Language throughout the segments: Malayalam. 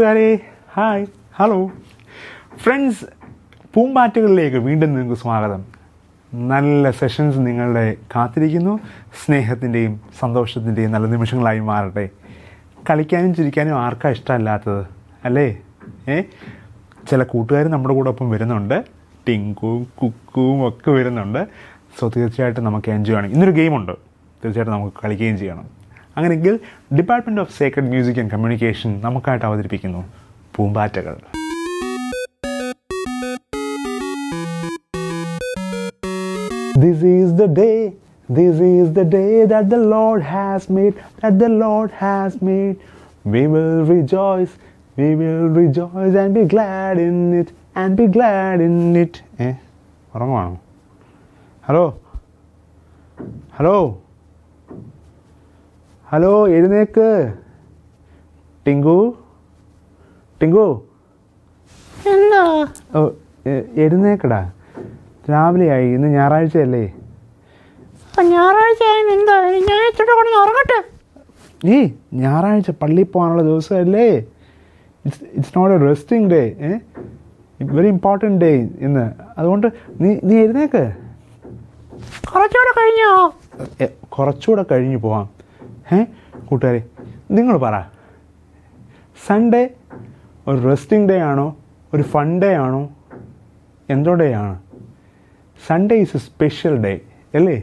കൂട്ടുകാരെ, ഹായ്, ഹലോ ഫ്രണ്ട്സ്. പൂമ്പാറ്റകളിലേക്ക് വീണ്ടും നിങ്ങൾക്ക് സ്വാഗതം. നല്ല സെഷൻസ് നിങ്ങളുടെ കാത്തിരിക്കുന്നു. സ്നേഹത്തിൻ്റെയും സന്തോഷത്തിൻ്റെയും നല്ല നിമിഷങ്ങളായി മാറട്ടെ. കളിക്കാനും ചിരിക്കാനും ആർക്കാ ഇഷ്ടമല്ലാത്തത് അല്ലേ? ചില കൂട്ടുകാർ നമ്മുടെ കൂടെ ഒപ്പം വരുന്നുണ്ട്, ടിങ്കുവും കുക്കുവും ഒക്കെ വരുന്നുണ്ട്. സോ തീർച്ചയായിട്ടും നമുക്ക് എൻജോയ് ചെയ്യണം. ഇന്നൊരു ഗെയിമുണ്ട്, തീർച്ചയായിട്ടും നമുക്ക് കളിക്കുകയും ചെയ്യണം. അങ്ങനെയെങ്കിൽ department of secret music and communication നമുക്കായിട്ട് അവതരിപ്പിക്കുന്നു പൂമ്പാറ്റകൾ. This is the day that the Lord has made, We will rejoice and be glad in it, ഉറങ്ങുവാണോ? ഹലോ എഴുന്നേക്ക്. ടിങ്കു എന്താ? എഴുന്നേക്കടാ, രാവിലെയായി. ഇന്ന് ഞായറാഴ്ചയല്ലേ? ഞായറാഴ്ച എന്താ? ഞാൻ ഇച്ചിട്ട് കൊണ്ട് ഉറങ്ങട്ടെ. ഞായറാഴ്ച പള്ളിയിൽ പോകാനുള്ള ദിവസമല്ലേ? It's not a resting day, very important day ഇന്ന്. അതുകൊണ്ട് നീ എഴുന്നേക്ക്. കുറച്ചുകൂടെ കഴിഞ്ഞ് പോവാം. കൂട്ടുകാരെ, നിങ്ങൾ പറ, സൺഡേ ഒരു റെസ്റ്റിംഗ് ഡേ ആണോ, ഒരു ഫൺ ഡേ ആണോ, എന്തോ ഡേ ആണ്? Sunday is a special day അല്ലേ?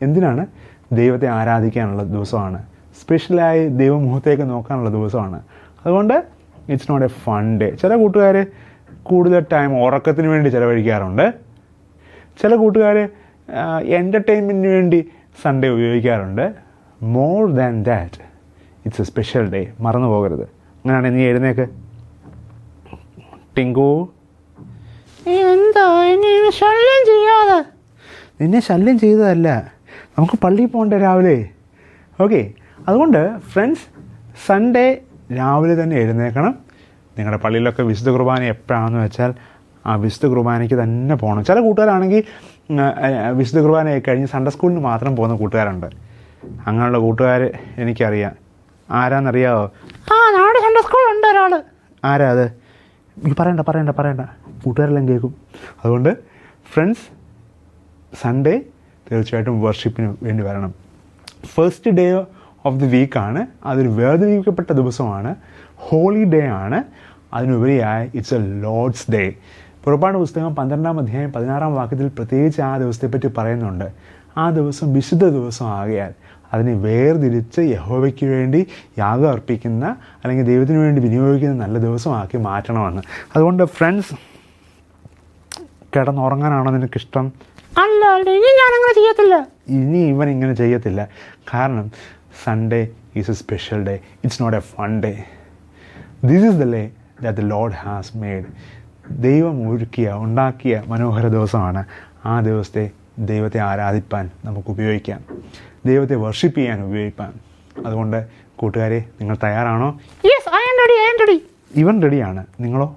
എന്തിനാണ്? ദൈവത്തെ ആരാധിക്കാനുള്ള ദിവസമാണ്, സ്പെഷ്യലായി ദൈവമുഖത്തേക്ക് നോക്കാനുള്ള ദിവസമാണ്. അതുകൊണ്ട് it's not a fun day. ചില കൂട്ടുകാർ കൂടുതൽ ടൈം ഉറക്കത്തിന് വേണ്ടി ചിലവഴിക്കാറുണ്ട്. ചില കൂട്ടുകാർ എൻ്റർടൈൻമെൻറ്റിന് വേണ്ടി സൺഡേ ഉപയോഗിക്കാറുണ്ട്. More than that, it's A special day. മറന്നു പോകരുത്. അങ്ങനെയാണെങ്കിൽ നീ എഴുന്നേക്ക്. ടിങ്കു, എന്താ ശല്യം ചെയ്യാതെ? നിന്നെ ശല്യം ചെയ്തതല്ല, നമുക്ക് പള്ളിയിൽ പോകണ്ടേ രാവിലെ. ഓക്കെ, അതുകൊണ്ട് ഫ്രണ്ട്സ്, സൺഡേ രാവിലെ തന്നെ എഴുന്നേക്കണം. നിങ്ങളുടെ പള്ളിയിലൊക്കെ വിശുദ്ധ കുർബാന എപ്പോഴാണെന്ന് വെച്ചാൽ ആ വിശുദ്ധ കുർബാനയ്ക്ക് തന്നെ പോകണം. ചില കൂട്ടുകാരാണെങ്കിൽ വിശുദ്ധ കുർബാനയൊക്കെ കഴിഞ്ഞ് സൺഡേ സ്കൂളിന് മാത്രം പോകുന്ന കൂട്ടുകാരുണ്ട്. അങ്ങനെയുള്ള കൂട്ടുകാർ എനിക്കറിയാം. ആരാന്നറിയാമോ? നമ്മുടെ സൺഡേ സ്കൂളുണ്ട് ഒരാൾ. ആരാ അത്? പറയണ്ട, കൂട്ടുകാരെല്ലാം കേൾക്കും. അതുകൊണ്ട് ഫ്രണ്ട്സ്, സൺഡേ തീർച്ചയായിട്ടും വർഷിപ്പിന് വേണ്ടി വരണം. ഫസ്റ്റ് ഡേ ഓഫ് ദി വീക്കാണ്. അതൊരു വേർതിരിക്കപ്പെട്ട ദിവസമാണ്, ഹോളി ഡേ ആണ്. അതിനുപരിയായി ഇറ്റ്സ് എ ലോർഡ്സ് ഡേ. പുറപ്പാട് പുസ്തകം 12-ാം അധ്യായം 16-ാം വാക്യത്തിൽ പ്രത്യേകിച്ച് ആ ദിവസത്തെപ്പറ്റി പറയുന്നുണ്ട്. ആ ദിവസം വിശുദ്ധ ദിവസം ആകയാൽ അതിനെ വേർതിരിച്ച് യഹോവയ്ക്ക് വേണ്ടി യാഗം അർപ്പിക്കുന്ന, അല്ലെങ്കിൽ ദൈവത്തിന് വേണ്ടി വിനിയോഗിക്കുന്ന നല്ല ദിവസമാക്കി മാറ്റണമെന്ന്. അതുകൊണ്ട് ഫ്രണ്ട്സ്, കിടന്നുറങ്ങാനാണോ നിനക്കിഷ്ടം? അല്ല, ഇനി ഞാനങ്ങനെ ചെയ്യത്തില്ല. ഇനി ഇവൻ ഇങ്ങനെ ചെയ്യത്തില്ല. കാരണം Sunday is a special day. It's not a fun day. This is the day that the Lord has made. ദൈവം ഉണ്ടാക്കിയ മനോഹര ദിവസമാണ്. ആ ദിവസത്തെ ദൈവത്തെ ആരാധിപ്പാൻ നമുക്ക് ഉപയോഗിക്കാം, ദൈവത്തെ വർഷിപ്പ് ചെയ്യാൻ ഉപയോഗിക്കാം. അതുകൊണ്ട് കൂട്ടുകാരെ, നിങ്ങൾ തയ്യാറാണോ? Yes, I am ready. ഇവൻ റെഡിയാണ്. നിങ്ങളോ?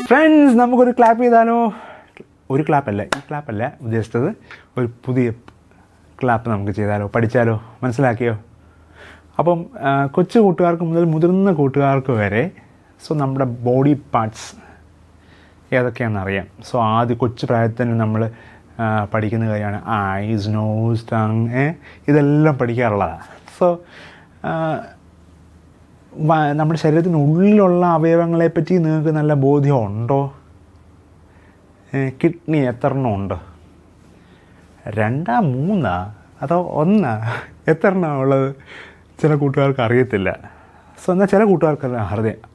ഫ്രണ്ട്സ്, നമുക്കൊരു ക്ലാപ്പ് ചെയ്താലോ? ഒരു ക്ലാപ്പല്ല, ഈ ക്ലാപ്പല്ല ഉദ്ദേശിച്ചത്. ഒരു പുതിയ ക്ലാപ്പ് നമുക്ക് ചെയ്താലോ? പഠിച്ചാലോ? മനസ്സിലാക്കിയോ? അപ്പം കൊച്ചു കൂട്ടുകാർക്ക് മുതൽ മുതിർന്ന കൂട്ടുകാർക്ക് വരെ നമ്മുടെ ബോഡി പാർട്സ് ഏതൊക്കെയാണെന്നറിയാം. ആദ്യം കൊച്ചു പ്രായത്തിൽ തന്നെ നമ്മൾ പഠിക്കുന്ന കാര്യമാണ് ഐസ്, നോസ്, ടങ്, ഇതെല്ലാം പഠിക്കാറുള്ളതാണ്. നമ്മുടെ ശരീരത്തിനുള്ളിലുള്ള അവയവങ്ങളെപ്പറ്റി നിങ്ങൾക്ക് നല്ല ബോധ്യമുണ്ടോ? കിഡ്നി എത്ര എണ്ണം ഉണ്ട്? 2, 3 അതോ 1? എത്ര എണ്ണം ഉള്ളത്? ചില കൂട്ടുകാർക്ക് അറിയത്തില്ല. എന്നാൽ ചില കൂട്ടുകാർക്ക്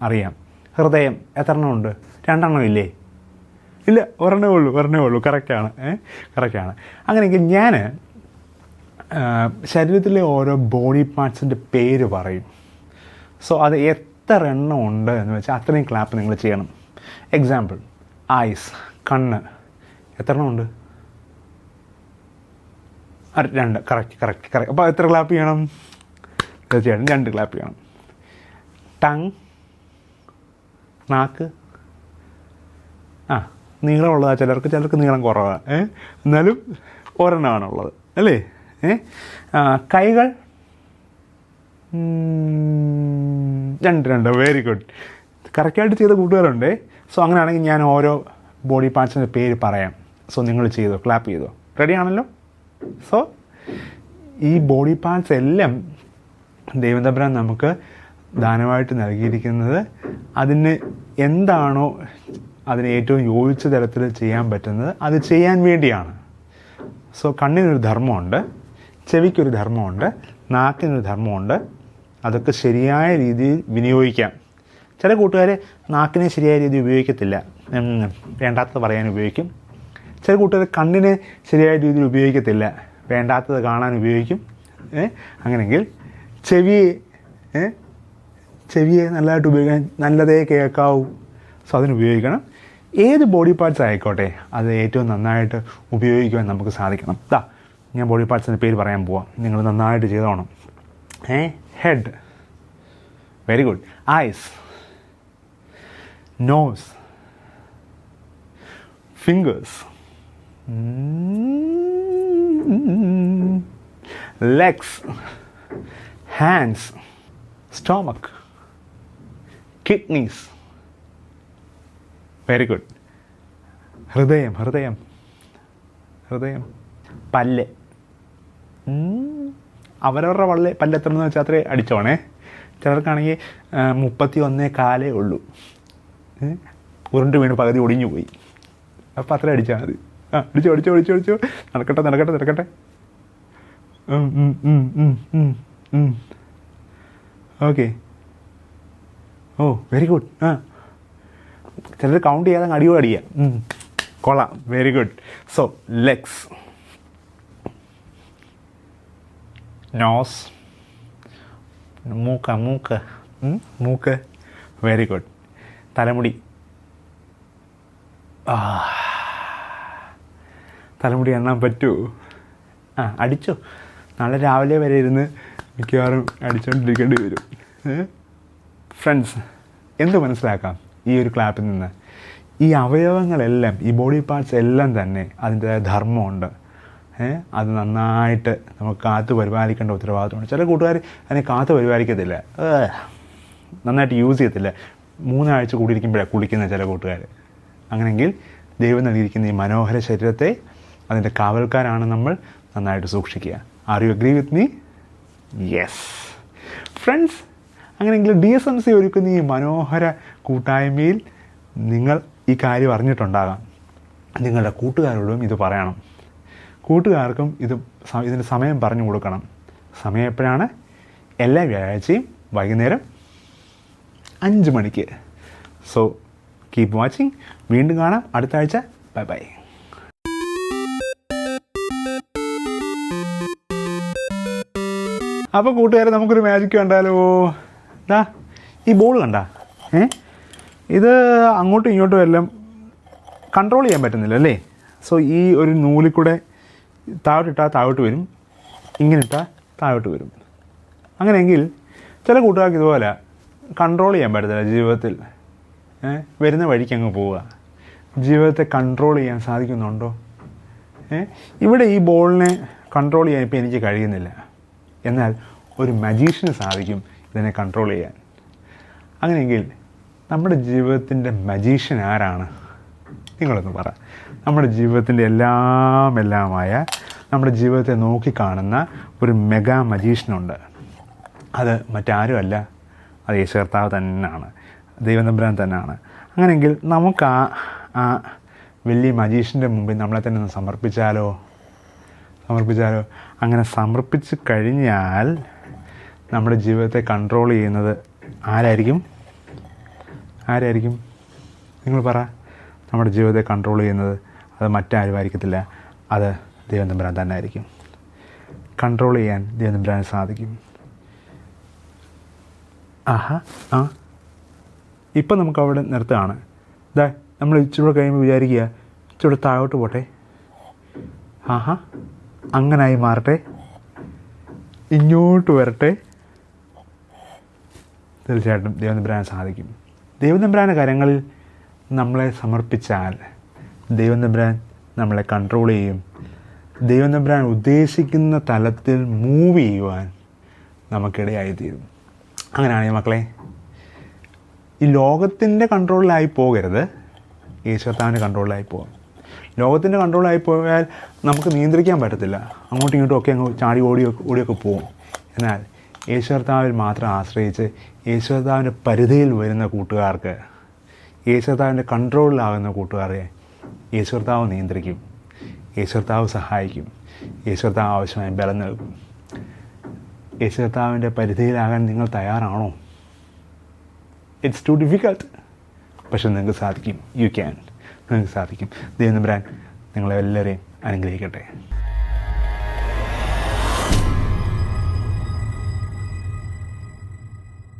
അറിയാം. ഹൃദയം എത്ര എണ്ണം ഉണ്ട്? 2 എണ്ണം ഇല്ലേ? ഇല്ല, ഒരെണ്ണേ ഉള്ളൂ. കറക്റ്റാണ്. അങ്ങനെയെങ്കിൽ ഞാൻ ശരീരത്തിലെ ഓരോ ബോഡി പാർട്സിൻ്റെ പേര് പറയും. അത് എത്ര എണ്ണം ഉണ്ട് എന്ന് വെച്ചാൽ അത്രയും ക്ലാപ്പ് നിങ്ങൾ ചെയ്യണം. എക്സാമ്പിൾ, ഐസ്, കണ്ണ് എത്ര എണ്ണം ഉണ്ട്? 2. കറക്റ്റ്. അപ്പോൾ എത്ര ക്ലാപ്പ് ചെയ്യണം? തീർച്ചയായിട്ടും 2 ക്ലാപ്പ് ചെയ്യണം. ടങ്, നാക്ക്, നീളമുള്ളതാണ് ചിലർക്ക് നീളം കുറവാണ്. എന്നാലും ഒരെണ്ണമാണുള്ളത് അല്ലേ? കൈകൾ രണ്ട് വെരി ഗുഡ്. കറക്റ്റായിട്ട് ചെയ്ത കൂട്ടുകാരുണ്ട്. സോ അങ്ങനെയാണെങ്കിൽ ഞാൻ ഓരോ ബോഡി പാർട്സിൻ്റെ പേര് പറയാം. സോ നിങ്ങൾ ചെയ്തോ, ക്ലാപ്പ് ചെയ്തോ. റെഡി ആണല്ലോ? സോ ഈ ബോഡി പാർട്സ് എല്ലാം ദൈവം തമ്പുരാൻ നമുക്ക് ദാനമായിട്ട് നൽകിയിരിക്കുന്നത് അതിന് എന്താണോ അതിന് ഏറ്റവും യോജിച്ച തരത്തിൽ ചെയ്യാൻ പറ്റുന്നത് അത് ചെയ്യാൻ വേണ്ടിയാണ്. സോ കണ്ണിനൊരു ധർമ്മമുണ്ട്, ചെവിക്കൊരു ധർമ്മമുണ്ട്, നാക്കിനൊരു ധർമ്മമുണ്ട്. അതൊക്കെ ശരിയായ രീതിയിൽ വിനിയോഗിക്കാം. ചില കൂട്ടുകാർ നാക്കിനെ ശരിയായ രീതിയിൽ ഉപയോഗിക്കത്തില്ല, വേണ്ടാത്തത് പറയാൻ ഉപയോഗിക്കും. ചില കൂട്ടുകാർ കണ്ണിനെ ശരിയായ രീതിയിൽ ഉപയോഗിക്കത്തില്ല, വേണ്ടാത്തത് കാണാൻ ഉപയോഗിക്കും. അങ്ങനെയെങ്കിൽ ചെവിയെ നല്ലതായിട്ട് ഉപയോഗിക്കാൻ, നല്ലതേ കേൾക്കാവൂ. സോ അതിന് ഉപയോഗിക്കണം. ഏത് ബോഡി പാർട്സ് ആയിക്കോട്ടെ അത് ഏറ്റവും നന്നായിട്ട് ഉപയോഗിക്കുവാൻ നമുക്ക് സാധിക്കണം. ഞാൻ ബോഡി പാർട്സിൻ്റെ പേര് പറയാൻ പോവാം, നിങ്ങൾ നന്നായിട്ട് ചെയ്തോണം. Head, very good. Eyes, nose, fingers, legs, hands, stomach, kidneys, very good. ഹൃദയം, പല്ല്. അവരവരുടെ പല്ല് എത്രയെന്ന് വെച്ചാൽ അത്രേ അടിച്ചോണേ. ചിലർക്കാണെങ്കിൽ 31.4 ഉള്ളൂ, ഉരുണ്ട് വീണ് പകുതി ഒടിഞ്ഞു പോയി. അപ്പോൾ അത്ര അടിച്ചാൽ മതി. അടിച്ചോ. നടക്കട്ടെ. ഓക്കെ. Oh very good. ചിലർ കൗണ്ട് ചെയ്യാതെ അടിക്കുക. കൊള്ളാം, very good. So legs, nose, മൂക്ക്, വെരി ഗുഡ്. തലമുടി, തലമുടി എണ്ണാൻ പറ്റുമോ? അടിച്ചോ. നാളെ രാവിലെ വരെ ഇരുന്ന് മിക്കവാറും അടിച്ചുകൊണ്ടിരിക്കേണ്ടി വരും. ഫ്രണ്ട്സ്, എന്ത് മനസ്സിലാക്കാം ഈ ഒരു ക്ലാപ്പിൽ നിന്ന്? ഈ അവയവങ്ങളെല്ലാം, ഈ ബോഡി പാർട്സ് എല്ലാം തന്നെ അതിൻ്റെതായ ധർമ്മമുണ്ട്. അത് നന്നായിട്ട് നമുക്ക് കാത്തു പരിപാലിക്കേണ്ട ഉത്തരവാദിത്തമുണ്ട്. ചില കൂട്ടുകാർ അതിനെ കാത്തു പരിപാലിക്കത്തില്ല, നന്നായിട്ട് യൂസ് ചെയ്യത്തില്ല. 3 ആഴ്ച കൂടിയിരിക്കുമ്പോഴാണ് കുളിക്കുന്ന ചില കൂട്ടുകാർ. അങ്ങനെയെങ്കിൽ ദൈവം നൽകിയിരിക്കുന്ന ഈ മനോഹര ശരീരത്തെ അതിൻ്റെ കാവൽക്കാരാണ് നമ്മൾ, നന്നായിട്ട് സൂക്ഷിക്കുക. Are you agree with me? Yes friends. അങ്ങനെയെങ്കിൽ DSMC ഒരുക്കുന്ന ഈ മനോഹര കൂട്ടായ്മയിൽ നിങ്ങൾ ഈ കാര്യം അറിഞ്ഞിട്ടുണ്ടാകാം. നിങ്ങളുടെ കൂട്ടുകാരോടും ഇത് പറയണം. കൂട്ടുകാർക്കും ഇതിൻ്റെ സമയം പറഞ്ഞു കൊടുക്കണം. സമയം എപ്പോഴാണ്? എല്ലാ വ്യാഴാഴ്ചയും വൈകുന്നേരം 5 മണിക്ക്. So keep watching. വീണ്ടും കാണാം അടുത്ത ആഴ്ച. ബൈ. അപ്പോൾ കൂട്ടുകാരെ, നമുക്കൊരു മാജിക് കണ്ടാലോ? ഈ ബോൾ കണ്ട? ഇത് അങ്ങോട്ടും ഇങ്ങോട്ടും എല്ലാം കൺട്രോൾ ചെയ്യാൻ പറ്റുന്നില്ല അല്ലേ? സോ ഈ ഒരു നൂലിൽ കൂടെ താഴോട്ടിട്ടാൽ താഴോട്ട് വരും, ഇങ്ങനെ ഇട്ടാൽ താഴോട്ട് വരും. അങ്ങനെയെങ്കിൽ ചില കൂട്ടുകാർക്ക് ഇതുപോലെ കൺട്രോൾ ചെയ്യാൻ പറ്റത്തില്ല ജീവിതത്തിൽ. വരുന്ന വഴിക്ക് അങ്ങ് പോവുക. ജീവിതത്തെ കൺട്രോൾ ചെയ്യാൻ സാധിക്കുന്നുണ്ടോ? ഇവിടെ ഈ ബോളിനെ കൺട്രോൾ ചെയ്യാൻ ഇപ്പോൾ എനിക്ക് കഴിയുന്നില്ല. എന്നാൽ ഒരു മജീഷ്യന് സാധിക്കും ഇതിനെ കൺട്രോൾ ചെയ്യാൻ. അങ്ങനെയെങ്കിൽ നമ്മുടെ ജീവിതത്തിൻ്റെ മജീഷ്യൻ ആരാണ്? നിങ്ങളൊന്ന് പറ. നമ്മുടെ ജീവിതത്തിൻ്റെ എല്ലാമായ നമ്മുടെ ജീവിതത്തെ നോക്കിക്കാണുന്ന ഒരു മെഗാ മജീഷ്യനുണ്ട്. അത് മറ്റാരുമല്ല, അത് യേശു കർത്താവ് തന്നെയാണ്, ദൈവം തമ്പുരാൻ തന്നെയാണ്. അങ്ങനെയെങ്കിൽ നമുക്ക് ആ വലിയ മജീഷ്യൻ്റെ മുമ്പിൽ നമ്മളെ തന്നെ ഒന്ന് സമർപ്പിച്ചാലോ? അങ്ങനെ സമർപ്പിച്ച് കഴിഞ്ഞാൽ നമ്മുടെ ജീവിതത്തെ കൺട്രോൾ ചെയ്യുന്നത് ആരായിരിക്കും? നിങ്ങൾ പറ. നമ്മുടെ ജീവിതത്തെ കൺട്രോൾ ചെയ്യുന്നത് അത് മറ്റാരും ആയിരിക്കത്തില്ല, അത് ദൈവം തമ്പുരാൻ തന്നെ ആയിരിക്കും. കൺട്രോൾ ചെയ്യാൻ ദൈവം തമ്പുരാന് സാധിക്കും. ഇപ്പം നമുക്ക് അവിടെ നിർത്തുകയാണ്. നമ്മൾ ഇച്ചിരി കഴിയുമ്പോൾ വിചാരിക്കുക ഇച്ചിരി താഴോട്ട് പോട്ടെ, അങ്ങനായി മാറട്ടെ, ഇങ്ങോട്ട് വരട്ടെ. തീർച്ചയായിട്ടും ദൈവം തമ്പുരാന് സാധിക്കും. ദൈവം തമ്പുരാൻ്റെ കരങ്ങളിൽ നമ്മളെ സമർപ്പിച്ചാൽ ദൈവം തമ്പുരാൻ നമ്മളെ കൺട്രോൾ ചെയ്യും. ദൈവം തമ്പുരാൻ ഉദ്ദേശിക്കുന്ന തലത്തിൽ മൂവ് ചെയ്യുവാൻ നമുക്കിടയായിത്തീരും. അങ്ങനെയാണെങ്കിൽ മക്കളെ, ഈ ലോകത്തിൻ്റെ കൺട്രോളിലായി പോകരുത്, യേശുത്താവിൻ്റെ കൺട്രോളിലായി പോകാം. ലോകത്തിൻ്റെ കൺട്രോളായി പോയാൽ നമുക്ക് നിയന്ത്രിക്കാൻ പറ്റത്തില്ല, അങ്ങോട്ടും ഇങ്ങോട്ടും ഒക്കെ അങ്ങ് ചാടി ഓടിയൊക്കെ പോകും. എന്നാൽ യേശുത്താവിൽ മാത്രം ആശ്രയിച്ച് യേശുത്താവിൻ്റെ പരിധിയിൽ വരുന്ന കൂട്ടുകാർക്ക്, യേശുത്താവിൻ്റെ കൺട്രോളിലാകുന്ന കൂട്ടുകാരെ യേശുത്താവ് നിയന്ത്രിക്കും, യേശുത്താവ് സഹായിക്കും, യേശുത്താവ് ആവശ്യമായ ബലം നൽകും. യേശുത്താവിൻ്റെ പരിധിയിലാകാൻ നിങ്ങൾ തയ്യാറാണോ? ഇറ്റ്സ് ടു ഡിഫിക്കൽട്ട്, പക്ഷെ നിങ്ങൾക്ക് സാധിക്കും. യു ക്യാൻ, നിങ്ങൾക്ക് സാധിക്കും. ദൈവം തമ്പുരാൻ നിങ്ങളെല്ലാവരെയും അനുഗ്രഹിക്കട്ടെ.